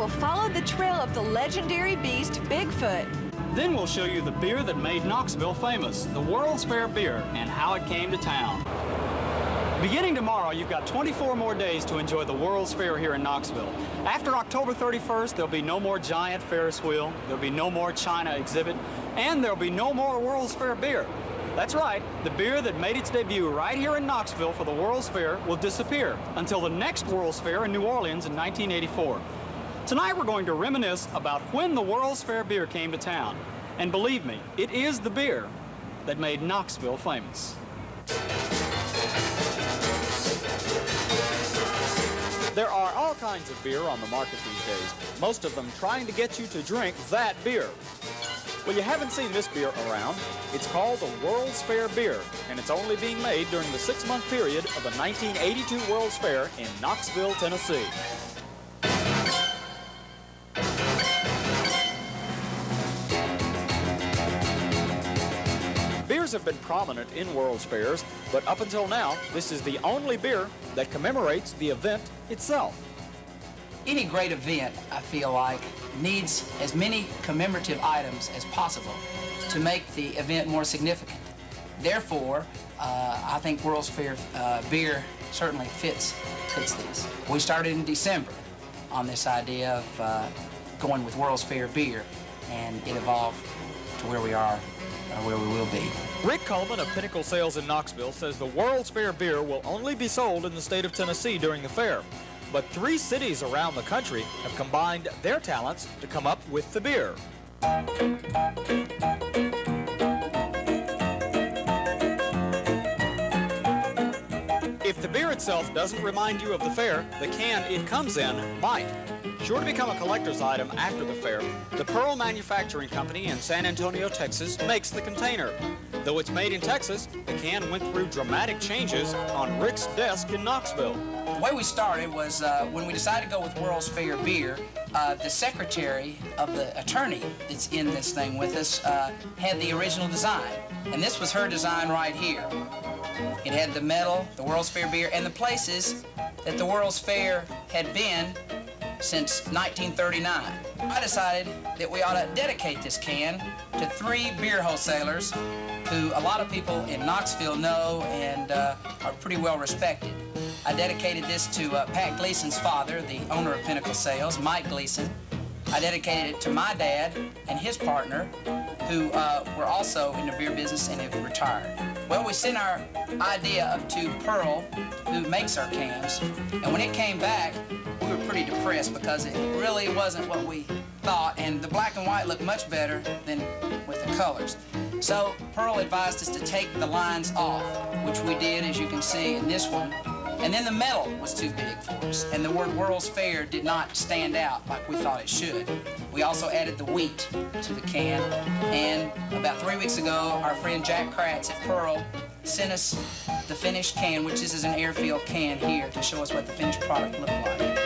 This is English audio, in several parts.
will follow the trail of the legendary beast, Bigfoot. Then we'll show you the beer that made Knoxville famous, the World's Fair beer, and how it came to town. Beginning tomorrow, you've got 24 more days to enjoy the World's Fair here in Knoxville. After October 31st, there'll be no more giant Ferris wheel, there'll be no more China exhibit, and there'll be no more World's Fair beer. That's right, the beer that made its debut right here in Knoxville for the World's Fair will disappear until the next World's Fair in New Orleans in 1984. Tonight we're going to reminisce about when the World's Fair beer came to town. And believe me, it is the beer that made Knoxville famous. There are all kinds of beer on the market these days, most of them trying to get you to drink that beer. Well, you haven't seen this beer around. It's called the World's Fair beer, and it's only being made during the 6-month period of the 1982 World's Fair in Knoxville, Tennessee. Beers have been prominent in World's Fairs, but up until now, this is the only beer that commemorates the event itself. Any great event, I feel like, needs as many commemorative items as possible to make the event more significant. Therefore, I think World's Fair beer certainly fits these. We started in December on this idea of going with World's Fair beer, and it evolved to where we are, where we will be. Rick Coleman of Pinnacle Sales in Knoxville says the World's Fair beer will only be sold in the state of Tennessee during the fair. But 3 cities around the country have combined their talents to come up with the beer. If the beer itself doesn't remind you of the fair, the can it comes in might. Sure to become a collector's item after the fair, the Pearl Manufacturing Company in San Antonio, Texas makes the container. Though it's made in Texas, the can went through dramatic changes on Rick's desk in Knoxville. The way we started was when we decided to go with World's Fair beer, the secretary of the attorney that's in this thing with us had the original design. And this was her design right here. It had the medal, the World's Fair beer, and the places that the World's Fair had been since 1939. I decided that we ought to dedicate this can to 3 beer wholesalers who a lot of people in Knoxville know and are pretty well respected. I dedicated this to Pat Gleason's father, the owner of Pinnacle Sales, Mike Gleason. I dedicated it to my dad and his partner, who were also in the beer business and have retired. Well, we sent our idea up to Pearl, who makes our cans, and when it came back, we were pretty depressed because it really wasn't what we thought, and the black and white looked much better than with the colors. So Pearl advised us to take the lines off, which we did, as you can see in this one. And then the metal was too big for us, and the word World's Fair did not stand out like we thought it should. We also added the wheat to the can, and about 3 weeks ago, our friend Jack Kratz at Pearl sent us the finished can, which is an air-filled can here, to show us what the finished product looked like.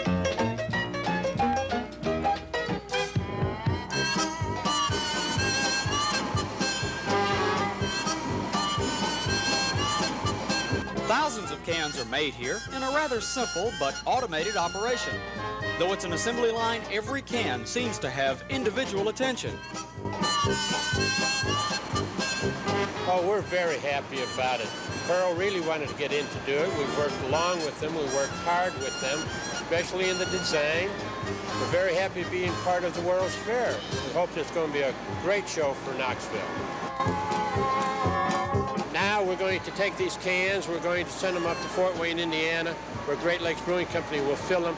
Thousands of cans are made here in a rather simple but automated operation. Though it's an assembly line, every can seems to have individual attention. Oh, we're very happy about it. Pearl really wanted to get in to do it. We worked along with them. We worked hard with them, especially in the design. We're very happy being part of the World's Fair. We hope it's going to be a great show for Knoxville. Now we're going to take these cans, we're going to send them up to Fort Wayne, Indiana, where Great Lakes Brewing Company will fill them.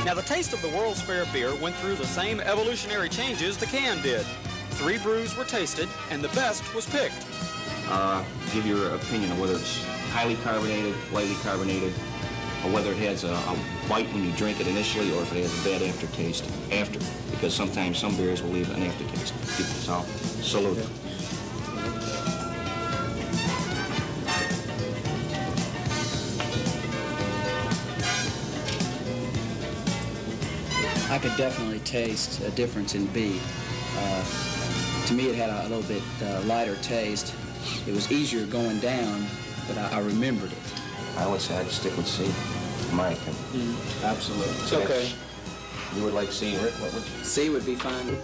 Now, the taste of the World's Fair beer went through the same evolutionary changes the can did. 3 brews were tasted, and the best was picked. Give your opinion of whether it's highly carbonated, lightly carbonated, or whether it has a bite when you drink it initially, or if it has a bad aftertaste after, because sometimes some beers will leave an aftertaste. So, salute. I could definitely taste a difference in B. To me, it had a little bit lighter taste. It was easier going down, but I remembered it. I would say I'd stick with C, in my opinion. Absolutely. It's okay. You would like C, Rick? What would you? C would be fine.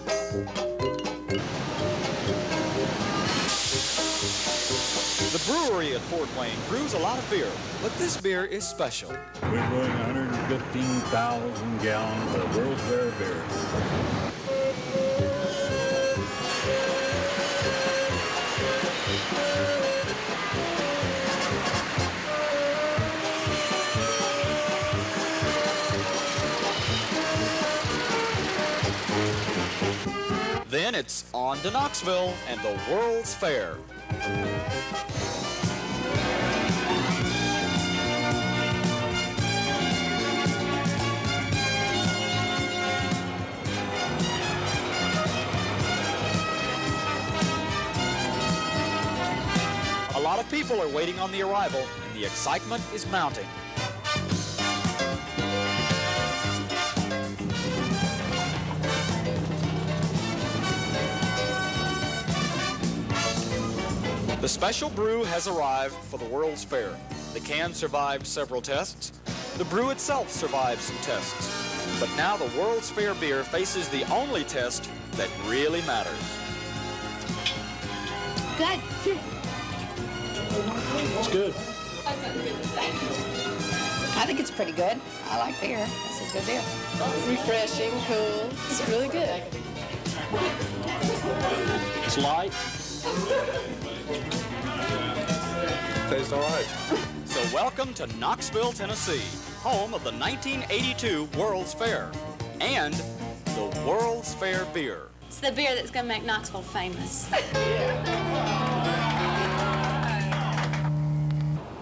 The brewery at Fort Wayne brews a lot of beer, but this beer is special. We're brewing 115,000 gallons of World's Fair beer. Then it's on to Knoxville and the World's Fair. A lot of people are waiting on the arrival, and the excitement is mounting. The special brew has arrived for the World's Fair. The can survived several tests. The brew itself survived some tests. But now the World's Fair beer faces the only test that really matters. Good. It's good. I think it's pretty good. I like beer. This is good beer. Refreshing, cool. It's really good. It's light. Tastes all right. So welcome to Knoxville, Tennessee, home of the 1982 World's Fair and the World's Fair beer. It's the beer that's going to make Knoxville famous.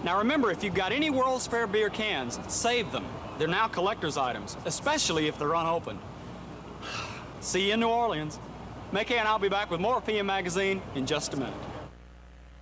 Now remember, if you've got any World's Fair beer cans, save them. They're now collector's items, especially if they're unopened. See you in New Orleans. Mickey and I'll be back with more PM Magazine in just a minute.